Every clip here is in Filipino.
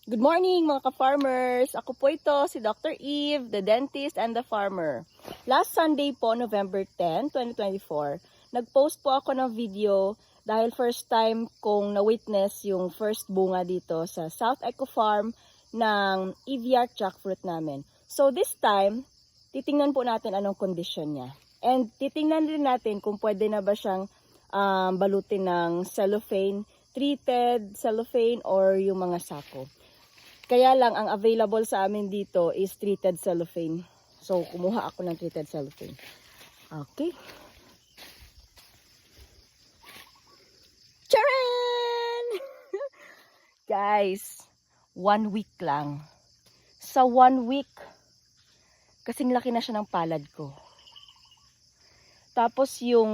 Good morning mga ka-farmers! Ako po ito, si Dr. Eve, the dentist and the farmer. Last Sunday po, November 10, 2024, nag-post po ako ng video dahil first time kong na-witness yung first bunga dito sa South Eco Farm ng EVR jackfruit namin. So this time, titingnan po natin anong condition niya. And titingnan din natin kung pwede na ba siyang balutin ng cellophane, treated cellophane or yung mga sako. Kaya lang, ang available sa amin dito is treated cellophane. So, kumuha ako ng treated cellophane. Okay. Charan! Guys, 1 week lang. Sa 1 week, kasing laki na siya ng palad ko. Tapos yung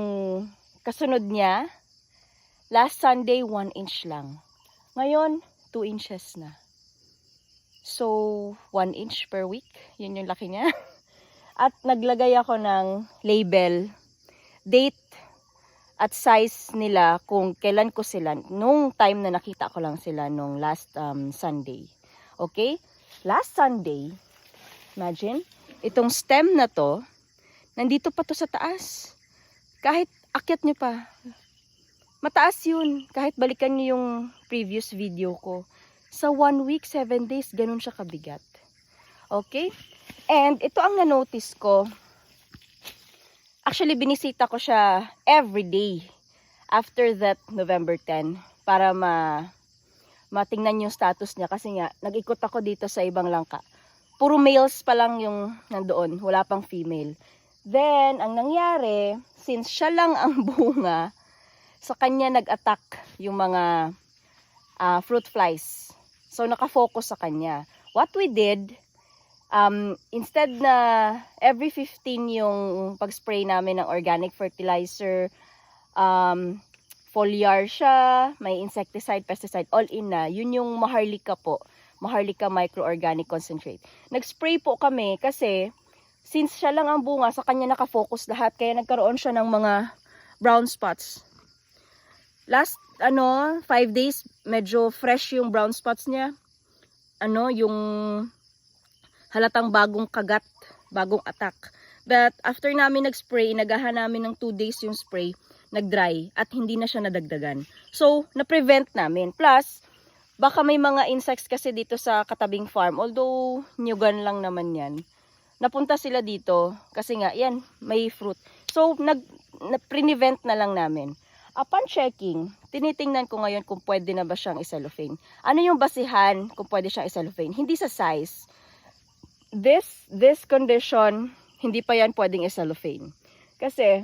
kasunod niya, last Sunday, 1 inch lang. Ngayon, 2 inches na. So, 1 inch per week. Yun yung laki niya. At naglagay ako ng label, date at size nila kung kailan ko sila. Nung time na nakita ko lang sila nung last Sunday. Okay? Last Sunday, imagine, itong stem na to, nandito pa to sa taas. Kahit akyat nyo pa. Mataas yun. Kahit balikan nyo yung previous video ko. Sa 1 week, 7 days, ganun siya kabigat. Okay? And ito ang na-notice ko. Actually, binisita ko siya every day after that November 10 para matingnan yung status niya. Kasi nga, nag-ikot ako dito sa ibang langka. Puro males pa lang yung nandoon. Wala pang female. Then, ang nangyari, since siya lang ang bunga, sa kanya nag-attack yung mga fruit flies. So, nakafocus sa kanya. What we did, instead na every 15 yung pag-spray namin ng organic fertilizer, foliar siya, may insecticide, pesticide, all in na. Yun yung Maharlika po. Maharlika Microorganic Concentrate. Nag-spray po kami kasi since siya lang ang bunga, sa kanya nakafocus lahat. Kaya nagkaroon siya ng mga brown spots. Last 5 days, medyo fresh yung brown spots niya. Yung halatang bagong kagat, bagong attack. But after namin nag-spray, inagahan namin ng 2 days yung spray, nag-dry at hindi na siya nadagdagan. So, na-prevent namin. Plus, baka may mga insects kasi dito sa katabing farm. Although, nyugan lang naman yan. Napunta sila dito kasi nga, yan, may fruit. So, na-prevent na lang namin. Upon checking, tinitingnan ko ngayon kung pwede na ba siyang icellophane. Ano yung basihan kung pwede siyang icellophane? Hindi sa size. This condition, hindi pa yan pwedeng icellophane. Kasi,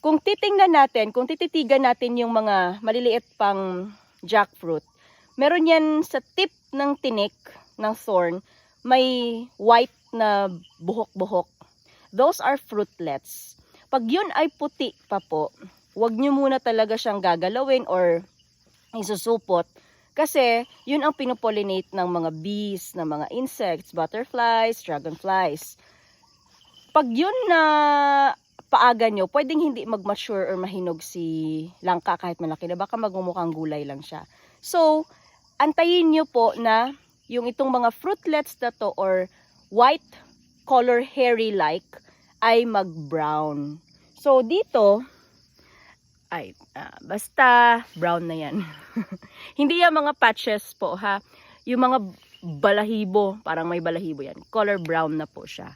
kung titingnan natin, kung tititigan natin yung mga maliliit pang jackfruit, meron yan sa tip ng tinik, ng thorn, may white na buhok-buhok. Those are fruitlets. Pag yun ay puti pa po, huwag nyo muna talaga siyang gagalawin or isusupot. Kasi, yun ang pinopollinate ng mga bees, ng mga insects, butterflies, dragonflies. Pag yun na paaga nyo, pwedeng hindi mag-mature or mahinog si langka kahit malaki na. Baka magmumukhang gulay lang siya. So, antayin nyo po na yung itong mga fruitlets na to or white color hairy-like ay mag-brown. So, dito, basta brown na yan. Hindi yung mga patches po ha. Yung mga balahibo, parang may balahibo yan. Color brown na po siya.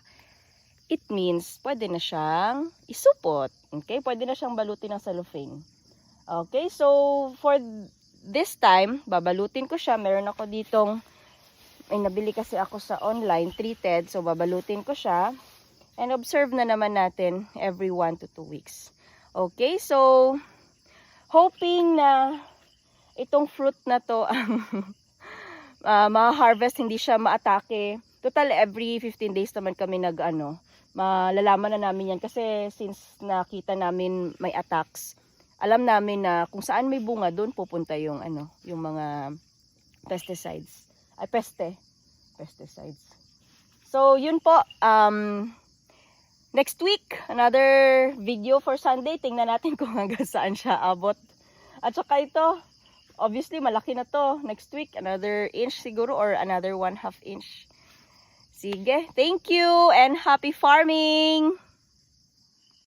It means, pwede na siyang isupot. Okay? Pwede na siyang balutin ng cellophane. Okay? So, for this time, babalutin ko siya. Meron ako ditong, may nabili kasi ako sa online, treated. So, babalutin ko siya. And observe na naman natin every 1 to 2 weeks. Okay, so hoping na itong fruit na to ma-harvest, hindi siya ma-atake. Total, every 15 days naman kami malalaman na namin yan. Kasi since nakita namin may attacks, alam namin na kung saan may bunga, doon pupunta yung, yung mga pesticides. Pesticides. So, yun po. Next week, another video for Sunday. Tingnan natin kung hanggang saan siya abot. At saka ito, obviously malaki na to. Next week, another inch siguro or another 1/2 inch. Sige, thank you and happy farming!